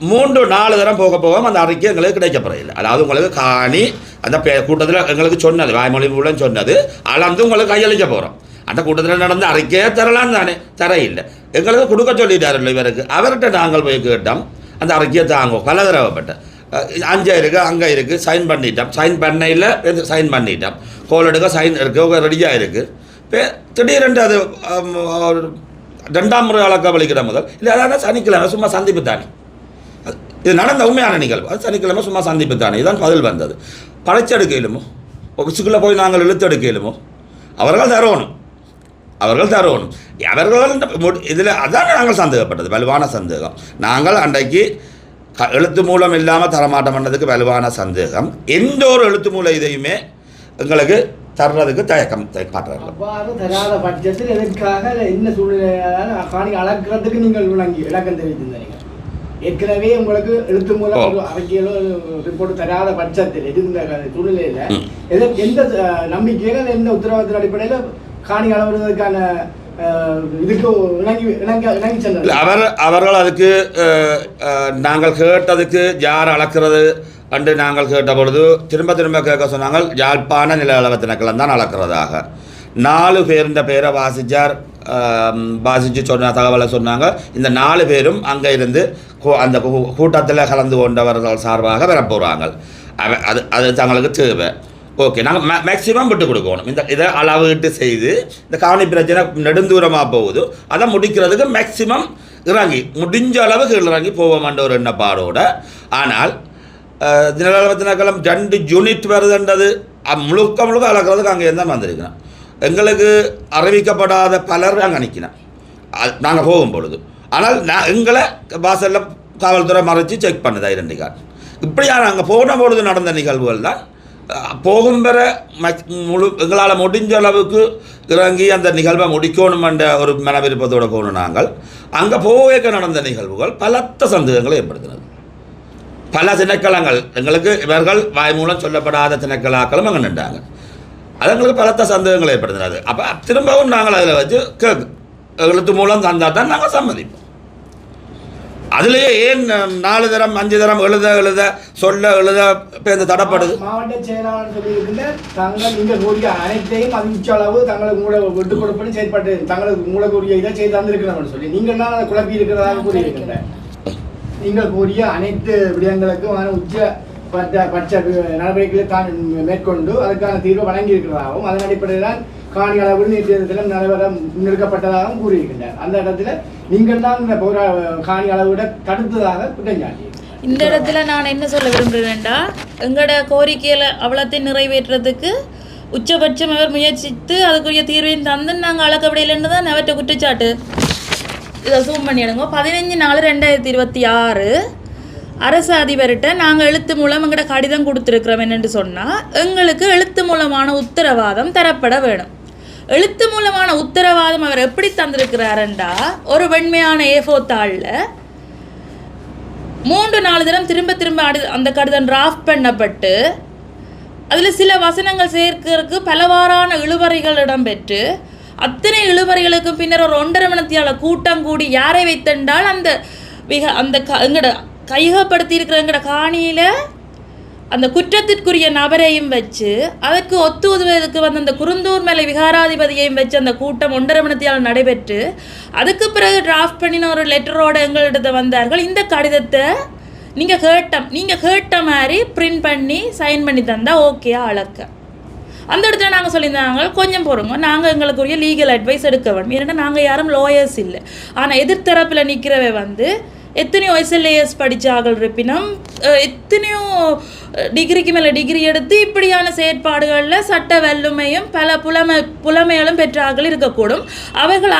3-4 தரம் போக அந்த அறிக்கை எங்களுக்கு கிடைக்கப்படையில்லை. அதாவது உங்களுக்கு காணி அந்த கூட்டத்தில் எங்களுக்கு சொன்னது, வாய்மொழி மூலம் சொன்னது, அளந்து உங்களுக்கு கையளிக்க போகிறோம். அந்த கூட்டத்தில் நடந்த அறிக்கையை தரலாம் தானே, தரையில்லை. எங்களுக்கு கொடுக்க சொல்லிட்டார்கள் இவருக்கு. அவர்கிட்ட நாங்கள் போய் கேட்டோம், அந்த அறிக்கையை தாங்குவோம். பல தடவைப்பட்ட அங்கே இருக்குது சைன் பண்ணிட்டோம், சைன் பண்ணையில் சைன் பண்ணிட்டோம், கோல் எடுக்க சைன் இருக்குது, ரெடியாக இருக்குது. இப்போ திடீரென்று அது 2ஆம் முறை அளக்க வலிக்கிற முதல் இல்லை, அதாவது சனிக்கிழமை சும்மா சந்திப்பு தானே, இது நடந்த உண்மையான நிகழ்வு. அது சனிக்கிழமை சும்மா சந்திப்பு தானே, இதுதான் பதில் வந்தது. படைச்செடுக்கலுமோ விசுக்குள்ளே போய் நாங்கள் இழுத்தெடுக்கலுமோ அவர்கள் தரணும். இதில் அதான் நாங்கள் சந்தேகப்பட்டது, வலுவான சந்தேகம். நாங்கள் அன்றைக்கு எழுத்து மூலம் இல்லாமல் தரமாட்டம் பண்ணதுக்கு வலுவான சந்தேகம். எந்த ஒரு எழுத்து மூலம் இதையுமே எங்களுக்கு தர்றதுக்கு தயக்கம் காட்டுறார்கள். அவ்வாறு தராத பட்சத்தில் எதற்காக என்ன சூழ்நிலையால் காணி அளக்கிறதுக்கு நீங்கள் விளக்கம் தெரிவித்திருந்தீங்க. ஏற்கனவே உங்களுக்கு எழுத்து மூலம் ஒரு அறிக்கையிலோ ரிப்போர்ட் தராத பட்சத்தில் இருந்த சூழ்நிலையில எந்த நம்பிக்கையில எந்த உத்தரவாதத்தின் அடிப்படையில் காணி அளவிடுவதற்கான இதுக்கு இணங்கி சென்றார் அவர்கள் அதுக்கு நாங்கள் கேட்டதுக்கு யார் அளக்கிறது அன்று நாங்கள் கேட்ட பொழுது திரும்ப கேட்க சொன்னாங்க. யாழ்ப்பாண நில அளவு திணைக்களம் தான் அளக்கிறதாக 4 பேர் இந்த பேரை வாசித்து சொன்ன தகவலை சொன்னாங்க. இந்த 4 பேரும் அங்கே இருந்து அந்த கூட்டத்தில் கலந்து கொண்டவர்கள் சார்பாக வரப்போகிறாங்க. அது தங்களுக்கு தேவை. ஓகே, நாங்கள் மேக்சிமம் விட்டு கொடுக்கணும். இதை அளவீட்டு செய்து இந்த காணி பிரச்சனை நெடுந்தூரமாக போகுது, அதை முடிக்கிறதுக்கு மேக்சிமம் இறங்கி முடிஞ்ச அளவுக்கு இறங்கி போவோம்ன்ற ஒரு எண்ணப்பாடோட. ஆனால் நில திணைக்களம் 2 யூனிட் வருதுன்றது முழுக்க அளக்கிறதுக்கு அங்கே தான் வந்திருக்கணும். எங்களுக்கு அறிவிக்கப்படாத பலர் அங்கே நிற்கணும் நாங்கள் போகும் பொழுது. ஆனால் எங்களை வாசலில் காவல்துறை மறைச்சி செக் பண்ணுது ஐடென்டி கார்டு. இப்படியா நாங்கள் போன பொழுது நடந்த நிகழ்வுகள் தான். போகும் பெற எங்களால் முடிஞ்ச அளவுக்கு இறங்கி அந்த நிகழ்வை முடிக்கணும் என்ற ஒரு மன விருப்பத்தோடு போகணும். நாங்கள் அங்கே போக நடந்த நிகழ்வுகள் பலத்த சந்தேகங்களை ஏற்படுத்தினது. பல திணைக்களங்கள் எங்களுக்கு இவர்கள் வாய் மூலம் சொல்லப்படாத திணைக்களங்களும் அங்கே நின்றாங்க. அது எங்களுக்கு பலத்த சந்தேகங்களை ஏற்படுத்தினது. அப்போ திரும்பவும் நாங்கள் அதில் வச்சு எழுத்து மூலம் தந்தால் தான் நாங்கள் சம்மதிப்போம். அதுலேயே ஏன் 4 தரம் 5 தரம் எழுத சொல்ல பேருந்து தடப்படுது. மாவட்ட செயலாளர் சொல்லியிருக்கின்ற தாங்கள் இங்கே கூறிய அனைத்தையும் அதிக அளவு தங்களுக்கு மூல விட்டு கொடுப்பது செயல்பட்டு தங்களுக்கு மூலக்கூடிய இதை செய்து தந்திருக்கிறோம்னு சொல்லி நீங்கள் தான் அதை குழப்பி இருக்கிறதாக கூறியிருக்கின்ற நீங்கள் கூறிய அனைத்து விடயங்களுக்கும் உச்ச பட்ச நடவடிக்கைகளை தான் மேற்கொண்டு அதுக்கான தீர்வை வழங்கியிருக்கிறதாகவும் அதன் அடிப்படையில் தான் காணி அளவு நேற்றைய தினம் முன்னெடுக்கப்பட்டதாகவும் கூறியிருக்கின்றார். அந்த இடத்துல நீங்கள் தான் இந்த காணி அளவிட தடுத்ததாக குற்றஞ்சாட்டி. இந்த இடத்துல நான் என்ன சொல்ல விரும்புகிறேன்டா, எங்களோட கோரிக்கையில் அவ்வளோத்தையும் நிறைவேற்றுறதுக்கு உச்சபட்சம் அவர் முயற்சித்து அதுக்குரிய தீர்வையும் தந்து நாங்கள் அளக்கப்படையிலன்னு தான் அவற்றை குற்றச்சாட்டு. இதை ஜூம் பண்ணிடுங்க. 15/4/2026 அரசு அதிபர்கிட்ட நாங்கள் எழுத்து மூலம் எங்கள்கிட்ட கடிதம் கொடுத்துருக்குறோம். என்னென்று சொன்னால் எங்களுக்கு எழுத்து மூலமான உத்தரவாதம் தரப்பட வேணும். எழுத்து மூலமான உத்தரவாதம் அவர் எப்படி தந்திருக்கிறாருண்டா, ஒரு வெண்மையான A4 தாளில் 3-4 தரம் திரும்ப அந்த கடிதம் டிராஃப்ட் பண்ணப்பட்டு அதில் சில வசனங்கள் சேர்க்கிறதுக்கு பலவாறான இழுவறைகள் இடம்பெற்று அத்தனை இழுவறைகளுக்கும் பின்னர் ஒரு 1.5 மணித்தியால கூட்டம் கூடி யாரை வைத்தென்றால் அந்த எங்கட கையகப்படுத்தி இருக்கிற எங்கட காணியில் அந்த குற்றத்திற்குரிய நபரையும் வச்சு அதற்கு ஒத்துவதற்கு வந்து அந்த குருந்தூர் மேலே விகாராதிபதியையும் வச்சு அந்த கூட்டம் 1.5 மணித்தியால் நடைபெற்று அதுக்கு பிறகு டிராஃப்ட் பண்ணின ஒரு லெட்டரோடு எங்களிடத்தை வந்தார்கள். இந்த கடிதத்தை நீங்கள் கேட்ட மாதிரி பிரிண்ட் பண்ணி சைன் பண்ணி தந்தால் ஓகே அளக்க. அந்த இடத்துல நாங்கள் சொல்லியிருந்தாங்க கொஞ்சம் போகிறோங்க, நாங்கள் எங்களுக்குரிய லீகல் அட்வைஸ் எடுக்க வேணும். ஏன்னா நாங்கள் யாரும் லாயர்ஸ் இல்லை. ஆனால் எதிர்த்தரப்பில் நிற்கிறவை வந்து எத்தனையோ SLAS படித்தார்கள் இருப்பினும் எத்தனையோ டிகிரிக்கு மேலே டிகிரி எடுத்து இப்படியான செயற்பாடுகளில் சட்ட வல்லுமையும் பல புலமைகளும் பெற்றார்கள் இருக்கக்கூடும். அவர்கள்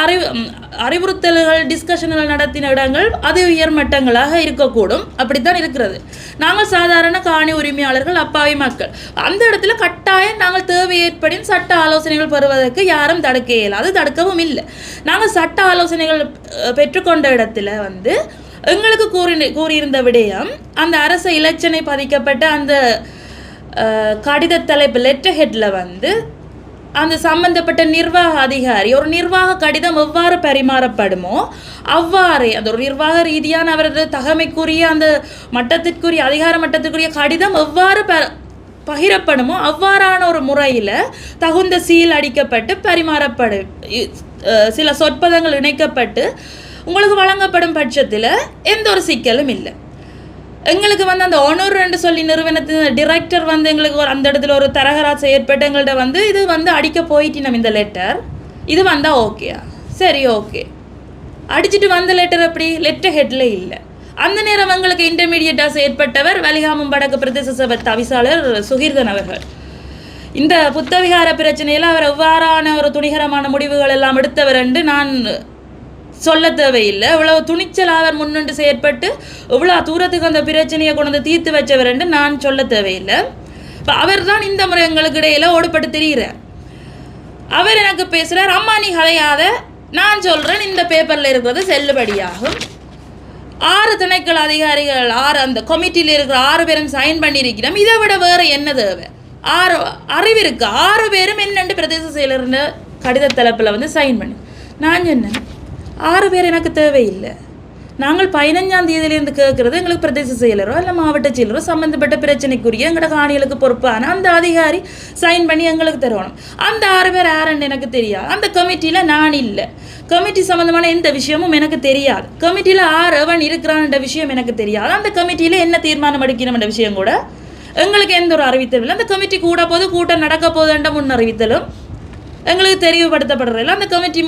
அறிவுறுத்தல்கள் டிஸ்கஷன்கள் நடத்தின இடங்கள் அது உயர்மட்டங்களாக இருக்கக்கூடும். அப்படித்தான் இருக்கிறது. நாங்கள் சாதாரண காணி உரிமையாளர்கள், அப்பாவி மக்கள். அந்த இடத்துல கட்டாயம் நாங்கள் தேவை ஏற்படின் சட்ட ஆலோசனைகள் பெறுவதற்கு யாரும் தடுக்க இயலாது, தடுக்கவும் இல்லை. நாங்கள் சட்ட ஆலோசனைகள் பெற்றுக்கொண்ட இடத்துல வந்து எங்களுக்கு கூறியிருந்த விடயம் அந்த அரசு இலச்சனை பதிக்கப்பட்ட அந்த கடித தலைப்பு லெட்டர் ஹெட்டில் வந்து அந்த சம்பந்தப்பட்ட நிர்வாக அதிகாரி ஒரு நிர்வாக கடிதம் எவ்வாறு பரிமாறப்படுமோ அவ்வாறே அந்த ஒரு நிர்வாக ரீதியான அவரது தகமைக்குரிய அந்த மட்டத்திற்குரிய அதிகார மட்டத்திற்குரிய கடிதம் எவ்வாறு பகிரப்படுமோ அவ்வாறான ஒரு முறையில் தகுந்த சீல் அடிக்கப்பட்டு பரிமாறப்படும் சில சொற்பதங்கள் இணைக்கப்பட்டு உங்களுக்கு வழங்கப்படும் பட்சத்தில் எந்த ஒரு சிக்கலும் இல்லை. எங்களுக்கு வந்து அந்த ஒனூர் என்று சொல்லி நிறுவனத்தின் டிரெக்டர் வந்து எங்களுக்கு அந்த இடத்துல ஒரு தரகராட்சி ஏற்பட்டு எங்கள்கிட்ட வந்து இது வந்து அடிக்க போயிட்டு நம்ம இந்த லெட்டர் இது வந்தால் ஓகேயா, சரி ஓகே அடிச்சுட்டு வந்த லெட்டர் எப்படி லெட்டர் ஹெட்டில் இல்லை. அந்த நேரம் எங்களுக்கு இன்டர்மீடியட்டாக செயற்பட்டவர் வலிகாமம் வடக்கு பிரதேச சபை தவிசாளர் சுகீர்தன் அவர்கள். இந்த புத்தவிகார பிரச்சனையில் அவர் எவ்வாறான ஒரு துணிகரமான முடிவுகள் எல்லாம் எடுத்தவர் என்று நான் சொல்ல தேவையில்லை. இவ்வளவு துணிச்சல் அவர் முன்னின்று செயற்பட்டு இவ்வளோ தூரத்துக்கு அந்த பிரச்சனையை கொண்டு வந்து தீர்த்து வச்சவர் என்று நான் சொல்ல தேவையில்லை. இப்போ அவர் தான் இந்த முறை எங்களுக்கு இடையில ஓடுபட்டு தெரிகிறார். அவர் எனக்கு பேசுகிறார், அம்மா நீ கதையாத, நான் சொல்கிறேன் இந்த பேப்பரில் இருக்கிறது செல்லுபடியாகும். 6 திணைக்கள அதிகாரிகள் அந்த கமிட்டியில் இருக்கிற 6 பேரும் சைன் பண்ணியிருக்கிறோம். இதை விட வேறு என்ன தேவை? அறிவு இருக்கு. 6 பேரும் என்னென்று பிரதேச செயலர்னு கடித தலைப்பில் சைன் பண்ணி நான் சொன்னேன், 6 பேர் எனக்கு தேவையில்லை. நாங்கள் 15ஆம் தேதியிலேருந்து கேட்குறது எங்களுக்கு பிரதேச செயலரோ இல்லை மாவட்ட செயலரோ சம்மந்தப்பட்ட பிரச்சனைக்குரிய எங்களோட காணிகளுக்கு பொறுப்பான அந்த அதிகாரி சைன் பண்ணி எங்களுக்கு தரணும். அந்த 6 பேர் யாருன்னு எனக்கு தெரியாது. அந்த கமிட்டியில் நான் இல்லை. கமிட்டி சம்மந்தமான எந்த விஷயமும் எனக்கு தெரியாது. கமிட்டியில் 6 எவன் இருக்கிறான்ற விஷயம் எனக்கு தெரியாது. அந்த கமிட்டியில் என்ன தீர்மானம் எடுக்கணும்ன்ற விஷயம் கூட எங்களுக்கு எந்த ஒரு அறிவித்தலும் இல்லை. அந்த கமிட்டி கூட போது கூட்டம் நடக்க போதுன்ற முன் அறிவித்தலும் எங்களுக்கு தெரியப்படுத்தப்படுறதில்ல. அந்த கமிட்டி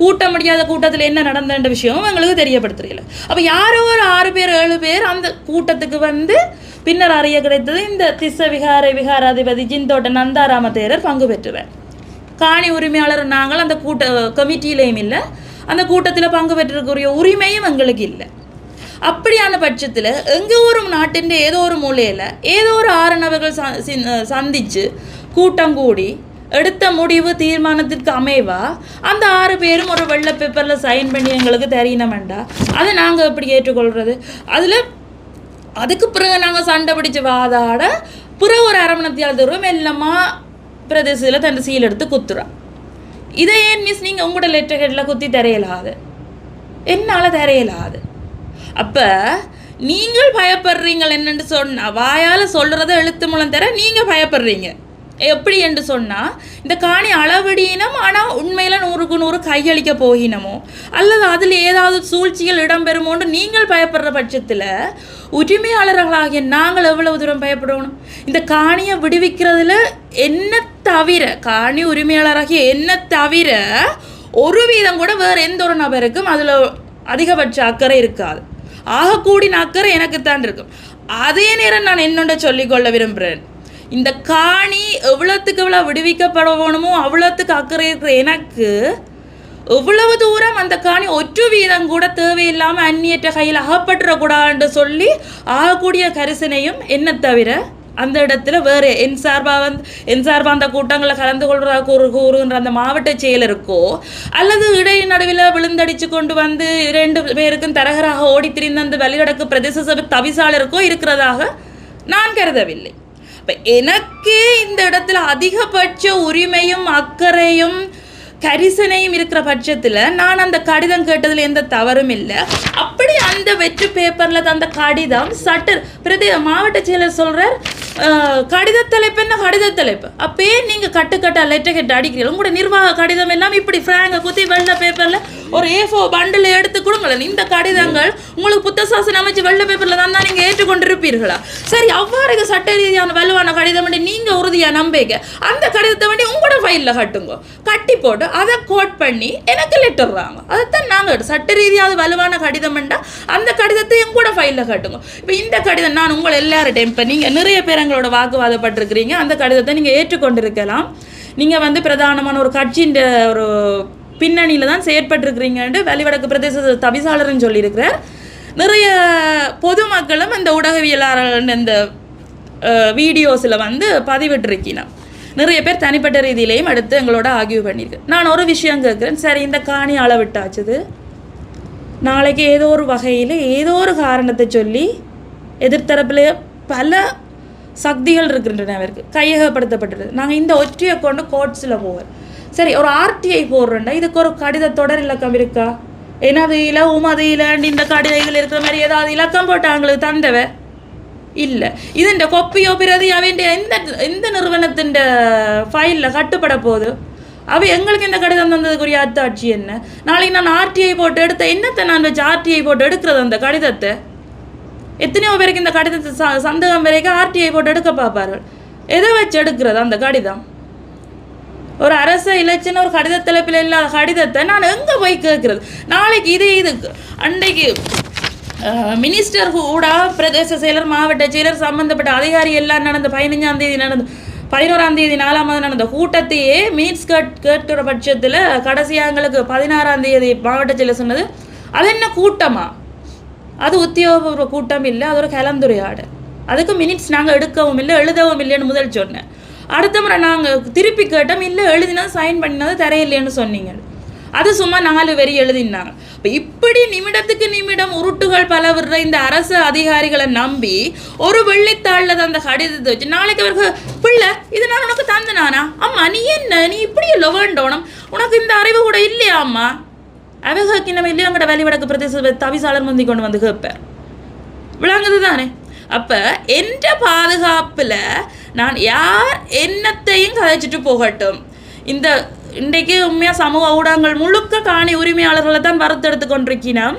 கூட்ட முடியாத கூட்டத்தில் என்ன நடந்தன்ற விஷயமும் எங்களுக்கு தெரியப்படுத்துறதில்ல. அப்போ யாரோ ஒரு 6 பேர் 7 பேர் அந்த கூட்டத்துக்கு பின்னர் அறிய கிடைத்தது இந்த திஸ்ஸ விகாராதிபதி ஜிந்தோட்ட நந்தாராம தேரர் பங்கு பெற்றுவார். காணி உரிமையாளர் நாங்கள் அந்த கமிட்டியிலையும் இல்லை, அந்த கூட்டத்தில் பங்கு பெற்றிருக்கிற உரிமையும் எங்களுக்கு இல்லை. அப்படியான பட்சத்தில் எங்கள் ஒரு நாட்டின் ஏதோ ஒரு மூலையில் ஏதோ ஒரு 6 நபர்கள் சந்தித்து கூட்டம் கூடி எடுத்த முடிவு தீர்மானத்திற்கு அமைவா அந்த 6 பேரும் ஒரு வெள்ளை பேப்பரில் சைன் பண்ணி எங்களுக்கு தெரியணும் வேண்டாம். அதை நாங்கள் எப்படி ஏற்றுக்கொள்கிறது? அதுக்கு பிறகு நாங்கள் சண்டை பிடிச்சி வாதாட பிறகு ஒரு 1/2 மணி நேரத்துக்கு எல்லாமா பிரதேசத்தில் தன் சீல் எடுத்து குத்துறான். இதை ஏன் மிஸ் நீங்கள் உங்களோட லெட்டர் ஹெட்டில் குத்தி தரையலாது, என்னால் தரையலாது. அப்போ நீங்கள் பயப்படுறீங்கள் என்னென்று சொன்னால் வாயால் சொல்கிறத எழுத்து மூலம் தர நீங்கள் பயப்படுறீங்க. எப்படி என்று சொன்னால் இந்த காணி அளவடியினம் ஆனால் உண்மையில் 100க்கு 100 கையளிக்க போகினமோ அல்லது அதில் ஏதாவது சூழ்ச்சிகள் இடம்பெறுமோன்னு நீங்கள் பயப்படுற பட்சத்தில் உரிமையாளர்களாகிய நாங்கள் எவ்வளவு தூரம் பயப்படணும்? இந்த காணியை விடுவிக்கிறதுல என்ன தவிர காணி உரிமையாளராகிய என்ன தவிர ஒரு வீதம் கூட வேறு எந்த ஒரு நபருக்கும் அதில் அதிகபட்ச அக்கறை இருக்காது. ஆகக்கூடின அக்கறை எனக்குத்தான் இருக்கும். அதே நேரம் நான் என்னொண்ட சொல்லிக்கொள்ள விரும்புகிறேன், இந்த காணி எவ்வளோத்துக்கு எவ்வளோ விடுவிக்கப்பட வேணுமோ அவ்வளோத்துக்கு அக்கறை இருக்கிற எனக்கு எவ்வளவு தூரம் அந்த காணி 1 வீதம் கூட தேவையில்லாமல் அந்நியற்ற கையில் அகப்பட்டுறக்கூடாதுன்னு சொல்லி ஆகக்கூடிய கரிசனையும் என்ன தவிர அந்த இடத்துல வேறு என் சார்பாக அந்த கூட்டங்களில் கலந்து கொள்றதா கூறுகின்ற அந்த மாவட்ட செயலருக்கோ அல்லது இடை நடுவில் விழுந்தடிச்சு கொண்டு 2 பேருக்கும் தரகராக ஓடி திரிந்த அந்த வெளிநடக்கு பிரதேச சபை தவிசாளருக்கோ இருக்கிறதாக நான் கருதவில்லை. இப்போ எனக்கே இந்த இடத்துல அதிகபட்ச உரிமையும் அக்கறையும் கரிசனையும் இருக்கிற பட்சத்தில் நான் அந்த கடிதம் கேட்டதில் எந்த தவறும் இல்லை. அப்படி அந்த வெற்று பேப்பரில் அந்த கடிதம் மாவட்ட செயலர் சொல்கிறார், கடித தலைப்பு என்ன கடித தலைப்பு, அப்பயே நீங்கள் கட்டுக்கட்டா லெட்டர் கெட்டு அடிக்கிறீங்க. உங்களோட நிர்வாக கடிதம் எல்லாம் இப்படி ஃப்ராங்கை குத்தி வெள்ளை பேப்பரில் ஒரு A4 பண்டில் எடுத்து கொடுங்களேன். இந்த கடிதங்கள் உங்களுக்கு புத்தசாசனம் அமைச்சு வெள்ளை பேப்பரில் தான் நீங்கள் ஏற்றுக்கொண்டிருப்பீர்களா? சரி, அவ்வாறு சட்ட ரீதியான வலுவான கடிதம் வேண்டி நீங்கள் உறுதியாக நம்பிக்க அந்த கடிதத்தை வேண்டி உங்களோட ஃபைலில் கட்டுங்க. கட்டி போட்டு அதை கோட் பண்ணி எனக்கு லெட்டர்றாங்க. அதைத்தான் நாங்கள் சட்ட ரீதியாக வலுவான கடிதம் வேண்டாம் அந்த கடிதத்தை எங்கூட ஃபைலில் கட்டுங்க. இப்போ இந்த கடிதம் நான் உங்களை எல்லார்டையும் இப்போ நீங்கள் நிறைய பேர் எங்களோட வாக்குவாதப்பட்டிருக்கிறீங்க, அந்த கடிதத்தை நீங்கள் ஏற்றுக்கொண்டிருக்கலாம். நீங்கள் பிரதானமான ஒரு கட்சியின் ஒரு பின்னணியில் தான் செயற்பட்டிருக்கிறீங்கன்ட்டு வெளிவடக்கு பிரதேச தவிசாளர்னு சொல்லியிருக்கிறார். நிறைய பொதுமக்களும் இந்த ஊடகவியலாளர் இந்த வீடியோஸில் பதிவிட்டிருக்கீங்க. நிறைய பேர் தனிப்பட்ட ரீதியிலையும் அடுத்து எங்களோட ஆர்கியூ பண்ணியிருக்கு. நான் ஒரு விஷயம் கேட்குறேன், சரி இந்த காணி அளவிட்டாச்சுது, நாளைக்கு ஏதோ ஒரு வகையில் ஏதோ ஒரு காரணத்தை சொல்லி எதிர்த்தரப்பில் பல சக்திகள் இருக்கின்றன, அவருக்கு கையகப்படுத்தப்பட்டது. நாங்கள் இந்த ஒற்றையை கொண்டு கோர்ட்ஸில் போவோம். சரி, ஒரு RTI போடுறேன்டா, இதுக்கு ஒரு கடித தொடர் இலக்கம் இருக்கா? எனது இல உமது இலண்டு இந்த கடிதைகள் இருக்கிற மாதிரி ஏதாவது இலக்கம் போட்டாங்களுக்கு தந்தவ இல்லை. இதுண்ட கொப்பியோ பிரதி அவன் எந்த நிறுவனத்தின் ஃபைலில் கட்டுப்பட போகுது? எங்களுக்கு இந்த கடிதம் தந்ததுக்குரிய அத்தாட்சி என்ன? நாளைக்கு நான் RTI போட்டு எடுத்த என்னத்தை நான் வச்சு RTI போட்டு எடுக்கிறது? அந்த கடிதத்தை எத்தனையோ பேருக்கு இந்த கடிதத்தை சந்தேகம் வரைக்கும் RTI போட்டு எடுக்க பார்ப்பார்கள். எதை வச்சு எடுக்கிறது அந்த கடிதம்? ஒரு அரச இலட்சண ஒரு கடித தலைப்பில் இல்லாத கடிதத்தை நான் எங்கே போய் கேட்குறது? நாளைக்கு இதுக்கு அன்றைக்கு மினிஸ்டர் கூட பிரதேச செயலர் மாவட்ட செயலர் சம்மந்தப்பட்ட அதிகாரி எல்லாம் நடந்த 15ஆம் தேதி நடந்த 11ஆம் தேதி 4ஆம் மாதம் நடந்த கூட்டத்தையே மினிட்ஸ் கேட்கிற பட்சத்தில் கடைசியாக எங்களுக்கு 16ஆம் தேதி மாவட்ட செயலர் சொன்னது, அது என்ன கூட்டமா? அது உத்தியோகபூர்வ கூட்டம் இல்லை, அது ஒரு கலந்துரையாடல். அதுக்கு மினிட்ஸ் நாங்கள் எடுக்கவும் இல்லை எழுதவும் இல்லைன்னு முதல் சொன்னேன். அடுத்த முறை நாங்கள் திருப்பி கேட்டோம், இல்லை எழுதினது சைன் பண்ணினது தரையில்லைன்னு சொன்னீங்க. அது சும்மா 4 வரி எழுதினாங்க. இப்போ இப்படி நிமிடத்துக்கு நிமிடம் உருட்டுகள் பல விடுற இந்த அரசு அதிகாரிகளை நம்பி ஒரு வெள்ளித்தாளில் அந்த கடிதத்தை வச்சு நாளைக்கு அவருக்கு பிள்ளை இது நான் உனக்கு தந்தனானா, அம்மா நீ என்ன நீ இப்படி இல்லை வேண்டோணும், உனக்கு இந்த அறிவு கூட இல்லையா அம்மா, அவங்க நம்ம இல்லையா அங்கட வெளிவடக்கு பிரதேச தவிசாளர் முந்தி கொண்டு வந்து கேட்பேன். விளங்குது தானே? அப்போ என்ற பாதுகாப்பில் நான் யார் என்னத்தையும் கதைச்சிட்டு போகட்டும். இந்த இன்றைக்கு உண்மையாக சமூக ஊடகங்கள் முழுக்க காணி உரிமையாளர்களை தான் வறுத்தெடுத்து கொண்டிருக்கிறோம்.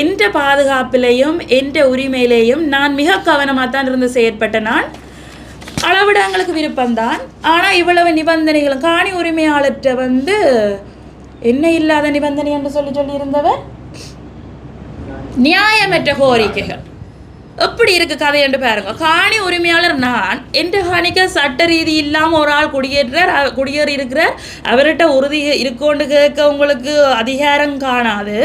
என்ற பாதுகாப்பிலையும் என்ற உரிமையிலையும் நான் மிக கவனமாக தான் இருந்து செயற்பட்ட நான். அளவிடங்களுக்கு விருப்பம்தான். ஆனால் இவ்வளவு நிபந்தனைகளும் காணி உரிமையாளர்கிட்ட என்ன இல்லாத நிபந்தனை என்று சொல்லி இருந்தவர் நியாயமற்ற கோரிக்கைகள் எப்படி இருக்குது கதை என்று பாருங்க. காணி உரிமையாளர் நான் என்ற காணிக்க சட்ட ரீதி இல்லாமல் ஒரு ஆள் குடியேறி இருக்கிறார், அவர்கிட்ட உறுதி இருக்கோண்டு கேட்க உங்களுக்கு அதிகாரம் காணாது,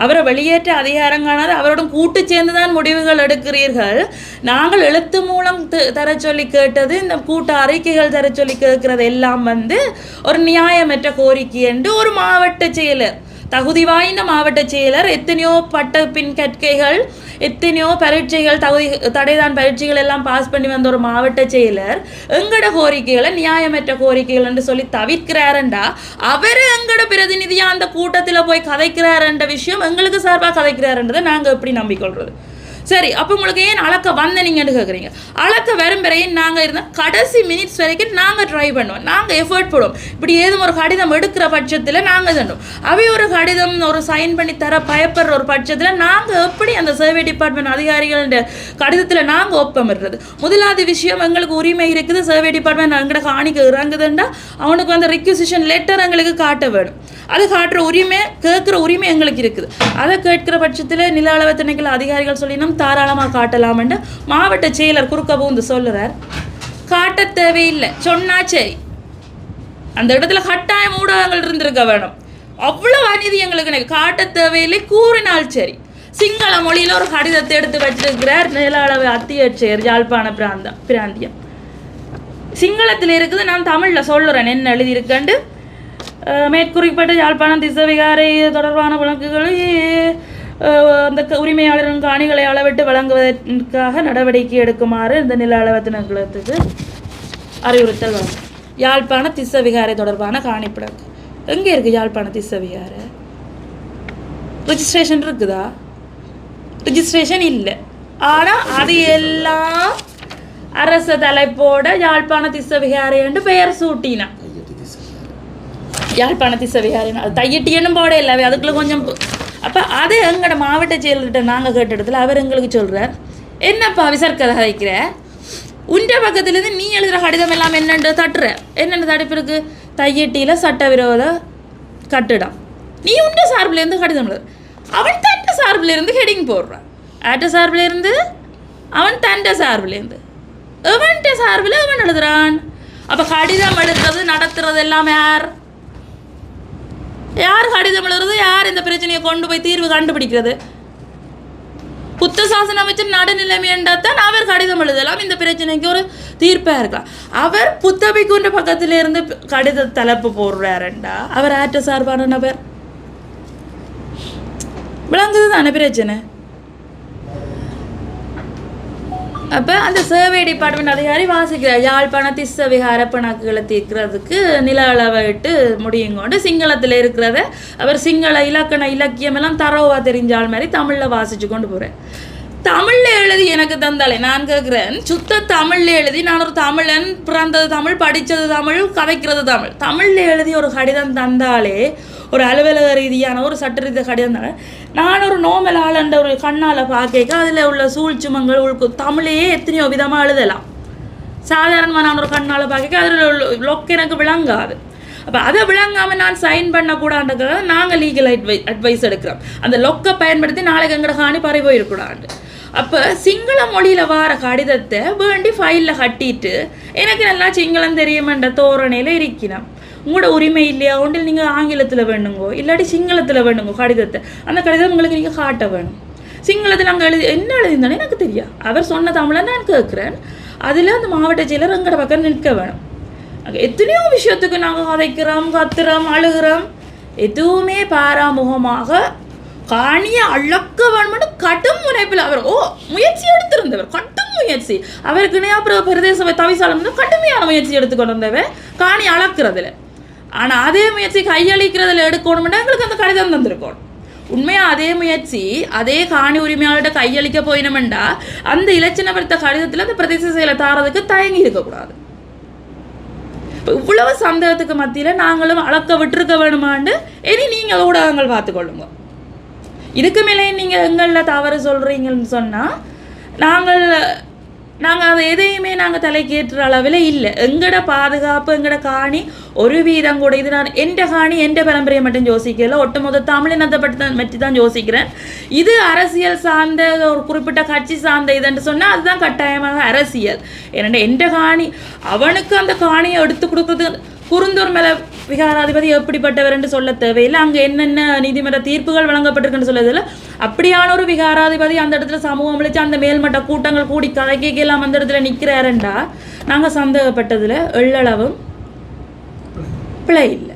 அவரை வெளியேற்ற அதிகாரம் காணாது, அவரோட கூட்டு சேர்ந்து தான் முடிவுகள் எடுக்கிறீர்கள். நாங்கள் எழுத்து மூலம் தர சொல்லி கேட்டது, இந்த கூட்ட அறிக்கைகள் தர சொல்லி கேட்கறது எல்லாம் ஒரு நியாயமற்ற கோரிக்கை என்று ஒரு மாவட்ட செயலர், தகுதி வாய்ந்த மாவட்ட செயலர், எத்தனையோ பட்ட பின் கற்கைகள், எத்தனையோ பரீட்சைகள், தடைதான் பரீட்சைகள் எல்லாம் பாஸ் பண்ணி வந்த ஒரு மாவட்ட செயலர் எங்கட கோரிக்கைகளை நியாயமற்ற கோரிக்கைகள் என்று சொல்லி தவிர்க்கிறாரண்டா, அவர் எங்கட பிரதிநிதியாக அந்த கூட்டத்தில் போய் கதைக்கிறாருன்ற விஷயம் எங்களுக்கு சார்பாக கதைக்கிறாருன்றதை நாங்கள் எப்படி நம்பிக்கொள்வது? சரி, அப்போ உங்களுக்கு ஏன் அளக்க வந்தனீங்கன்னு கேட்குறீங்க. அளக்க வரும் வரையும் நாங்கள் இருந்தால் கடைசி மினிட்ஸ் வரைக்கும் நாங்கள் ட்ரை பண்ணுவோம், நாங்கள் எஃபர்ட் போடுவோம். இப்படி ஏதும் ஒரு கடிதம் எடுக்கிற பட்சத்தில் நாங்கள் தண்டோம், அவை ஒரு கடிதம் ஒரு சைன் பண்ணி தர பயப்படுற ஒரு பட்சத்தில் நாங்கள் எப்படி அந்த சர்வே டிபார்ட்மெண்ட் அதிகாரிகள கடிதத்தில் நாங்கள் ஒப்பமிடுறது? முதலாவது விஷயம், எங்களுக்கு உரிமை இருக்குது, சர்வே டிபார்ட்மெண்ட் எங்களை காணிக்க இறங்குதுண்டா அவனுக்கு ரிக்வசிஷன் லெட்டர் எங்களுக்கு காட்ட வேணும். அது காட்டுற உரிமை, கேட்குற உரிமை எங்களுக்கு இருக்குது. அதை கேட்கிற பட்சத்தில் நில அளவு திணைக்கள அதிகாரிகள் சொல்லினோம் தாராளமாக காட்டலாம்னு மாவட்ட செயலர் குறுக்க பூந்து சொல்லுறார். காட்ட தேவையில்லை சொன்னா சரி, அந்த இடத்துல கட்டாயம் ஊடகங்கள் இருந்திருக்க வேணும். அவ்வளோ அநீதி எங்களுக்கு காட்ட தேவையில்லை கூறினால் சரி. சிங்கள மொழியில் ஒரு கடிதத்தை எடுத்து வச்சிருக்கிறார் நில அளவு அத்தியட்சகர் யாழ்ப்பாண பிராந்தியம். சிங்களத்தில் இருக்குது, நான் தமிழில் சொல்லுறேன் என்ன எழுதியிருக்கேன்ட்டு. மேற்குறிப்பிட்ட யாழ்ப்பாணம் திசவிகாரை தொடர்பான வழக்குகளை அந்த உரிமையாளரின் காணிகளை அளவிட்டு வழங்குவதற்காக நடவடிக்கை எடுக்குமாறு இந்த நில அளவு திணைக்களத்துக்கு அறிவுறுத்தல் வரும். யாழ்ப்பாண திசவிகாரை தொடர்பான காணிப்பிடக்கு எங்கே இருக்குது? யாழ்ப்பாண திசவிகாரை ரிஜிஸ்ட்ரேஷன் இருக்குதா? ரிஜிஸ்ட்ரேஷன் இல்லை. ஆனால் அது எல்லாம் அரச தலைப்போட யாழ்ப்பாண திசவிகாரை என்று பெயர் சூட்டினா. யாழ்ப்பாண திசவிகாரை அது தையட்டியனும் போட இல்லை, அதுக்குள்ள கொஞ்சம். அப்போ அதை எங்களோட மாவட்ட செயலர்கிட்ட நாங்கள் கேட்ட இடத்துல அவர் எங்களுக்கு சொல்கிறார், என்னப்பா விசர்க்கதை கதைக்கிற, உண்ட பக்கத்துலேருந்து நீ எழுதுகிற கடிதம் எல்லாம் என்னென்று தட்டுற, என்னென்ன தடுப்பு இருக்குது? தையட்டியில் சட்டவிரோத கட்டிடம். நீ உண்ட சார்பிலேருந்து கடிதம் எழுது, அவன் தண்ட சார்பிலேருந்து ஹெடிங் போடுறான். ஆட்ட சார்பிலேருந்து அவன் தண்ட சார்பிலேருந்து எவன்ட்ட சார்பில் அவன் எழுதுறான். அப்போ கடிதம் எழுதுறது நடத்துறது எல்லாம் யார் கடிதம் எழுதுறது? யார் இந்த பிரச்சனையை கொண்டு போய் தீர்வு கண்டுபிடிக்கிறது? புத்த சாசன அமைச்சர் நடுநிலைமை என்றால் அவர் கடிதம் எழுதலாம், இந்த பிரச்சனைக்கு ஒரு தீர்ப்பாக இருக்கலாம். அவர் புத்தபிக்குன்ற பக்கத்துல இருந்து கடித தலைப்பு போடுறாருண்டா அவர் ஆற்ற சார்பான நபர். விளங்குது தானே பிரச்சனை? அப்போ அந்த சர்வே டிபார்ட்மெண்ட் அதிகாரி வாசிக்கிறார், யாழ்ப்பாண திசவிகார பிணக்குகளை தீர்க்கிறதுக்கு நில அளவிட்டு முடியுங்கொண்டு சிங்களத்தில் இருக்கிறத அவர் சிங்கள இலக்கியம் எல்லாம் தரவாக தெரிஞ்சால் மாதிரி தமிழில் வாசித்து கொண்டு போகிறேன். தமிழில் எழுதி எனக்கு தந்தாலே நான் கேட்குறேன், சுத்த தமிழில் எழுதி, நான் ஒரு தமிழன், பிறந்தது தமிழ், படித்தது தமிழ், கதைக்கிறது தமிழ், தமிழில் எழுதி ஒரு கடிதம் தந்தாலே, ஒரு அலுவலக ரீதியான ஒரு சட்ட ரீதியாக கடிதம் தானே, நான் ஒரு நோமல் ஆளுன்ற ஒரு கண்ணால் பார்க்க அதில் உள்ள சூழ்ச்சிமங்கள் தமிழையே எத்தனையோ விதமாக எழுதலாம். சாதாரணமாக நான் ஒரு கண்ணால் பார்க்க அதில் லொக் எனக்கு விளங்காது. அப்போ அதை விளங்காமல் நான் சைன் பண்ணக்கூடாதுக்காக நாங்கள் லீகல் அட்வைஸ் எடுக்கிறோம். அந்த லொக்கை பயன்படுத்தி நாளைக்கு எங்கட காணி பறி போயிருக்கூடாது. அப்போ சிங்கள மொழியில் வர கடிதத்தை வேண்டி ஃபைலில் கட்டிட்டு எனக்கு நல்லா சிங்களம் தெரியுமென்ற தோரணையில் இருக்கிறோம். உங்களோட உரிமை இல்லையா ஒன்றில் நீங்கள் ஆங்கிலத்தில் வேணுங்கோ இல்லாட்டி சிங்களத்தில் வேணுங்கோ கடிதத்தை, அந்த கடிதம் உங்களுக்கு நீங்கள் காட்ட வேணும். சிங்களத்தில் நாங்கள் என்ன எழுதியிருந்தானே எனக்கு தெரியா, அவர் சொன்ன தமிழை நான் கேட்குறேன், அதில் அந்த மாவட்ட செயலர் எங்கட பக்கம் நிற்க வேணும். எத்தனையோ விஷயத்துக்கு நாங்கள் கதைக்கிறோம், கத்துறோம், அழுகிறோம், எதுவுமே பாராமுகமாக காணியை அளக்க வேணும்னு கடும் முனைப்பில் அவர் முயற்சி எடுத்திருந்தவர், கடும் முயற்சி. அவருக்குன்னே அப்புறம் பிரதேச தவிசாலம் கடுமையான முயற்சி எடுத்துக்கொண்டு வந்தவர் காணி அளக்கிறதுல. ஆனால் அதே முயற்சி கையளிக்கிறதுல எடுக்கணும்னா எங்களுக்கு அந்த கடிதம் தந்திருக்கணும். உண்மையாக அதே முயற்சி அதே காணி உரிமையாளர்கிட்ட கையளிக்க போயினோம்டா அந்த இலச்சினப்படுத்த கடிதத்தில் அந்த பிரதேச செயலை தாரதுக்கு தயங்கி இருக்கக்கூடாது. இவ்வளவு சந்தேகத்துக்கு மத்தியில் நாங்களும் அளக்க விட்டுருக்க வேணுமான்னு இனி நீங்கள் ஊடகங்கள் பார்த்துக்கொள்ளுங்க. இதுக்கு மேலே நீங்கள் எங்களில் தவறு சொல்கிறீங்கன்னு சொன்னால் நாங்கள் அதை எதையுமே நாங்கள் தலைக்கேற்ற அளவில் இல்லை. எங்களோட பாதுகாப்பு, எங்களோட காணி ஒரு வீதம் கூட இது நான் எந்த காணி எந்த பரம்பரையை மட்டும் யோசிக்கல, ஒட்டுமொத்த தமிழினத்தை பற்றி தான் யோசிக்கிறேன். இது அரசியல் சார்ந்த ஒரு குறிப்பிட்ட கட்சி சார்ந்த இதுன்னு சொன்னால் அதுதான் கட்டாயமாக அரசியல். ஏன்னா எந்த காணி அவனுக்கு அந்த காணியை எடுத்து கொடுக்குறது குருந்தூர் மேலே விகாராதிபதி எப்படிப்பட்டவர் என்று சொல்ல தேவையில்லை, அங்கே என்னென்ன நீதிமன்ற தீர்ப்புகள் வழங்கப்பட்டிருக்குன்னு சொல்லதில்லை. அப்படியான ஒரு விகாராதிபதி அந்த இடத்துல சமூகம் அளித்து அந்த மேல்மட்ட கூட்டங்கள் கூடி கதைக்கலாம் அந்த இடத்துல நிற்கிறாருண்டா நாங்கள் சந்தேகப்பட்டதில் எள்ளளவும் பிழை இல்லை.